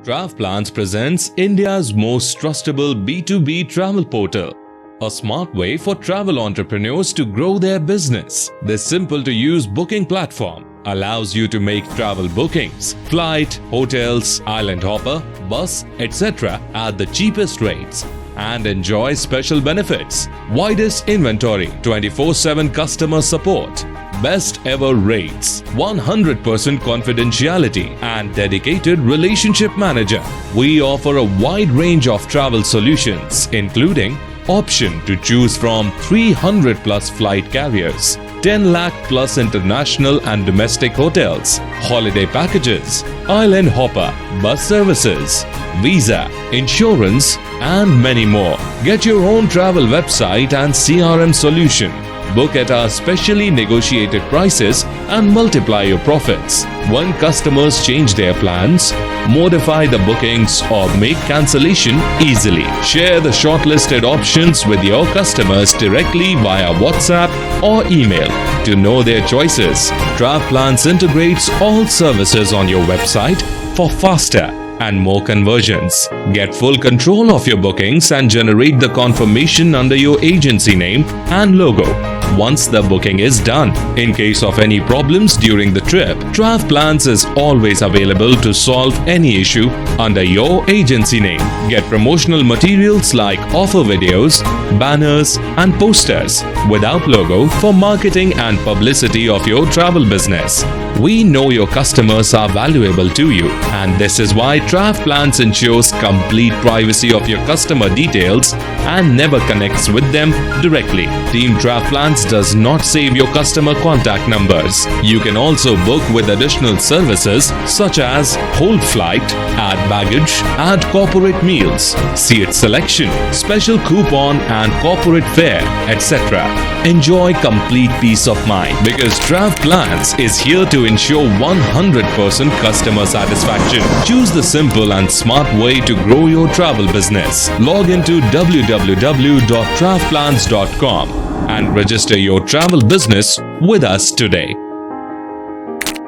TravPlans presents India's most trustable B2B travel portal, a smart way for travel entrepreneurs to grow their business. This simple-to-use booking platform allows you to make travel bookings, flight, hotels, IslandHopper, bus, etc. at the cheapest rates and enjoy special benefits. Widest inventory, 24/7 customer support, best ever rates, 100% confidentiality and dedicated relationship manager. We offer a wide range of travel solutions including option to choose from 300 plus flight carriers, 10 lakh plus international and domestic hotels, holiday packages, IslandHopper, bus services, visa, insurance and many more. Get your own travel website and CRM solution. Book at our specially negotiated prices and multiply your profits. When customers change their plans, modify the bookings or make cancellation easily. Share the shortlisted options with your customers directly via WhatsApp or email to know their choices. TravPlans integrates all services on your website for faster and more conversions. Get full control of your bookings and generate the confirmation under your agency name and logo once the booking is done. In case of any problems during the trip, TravPlans is always available to solve any issue under your agency name. Get promotional materials like offer videos, banners and posters without logo for marketing and publicity of your travel business. We know your customers are valuable to you, and this is why TravPlans ensures complete privacy of your customer details and never connects with them directly. Team TravPlans does not save your customer contact numbers. You can also book with additional services such as hold flight, add baggage, add corporate meals, seat selection, special coupon and corporate fare, etc. Enjoy complete peace of mind because TravPlans is here to ensure 100% customer satisfaction. Choose the simple and smart way to grow your travel business. Log into www.travplans.com and register your travel business with us today.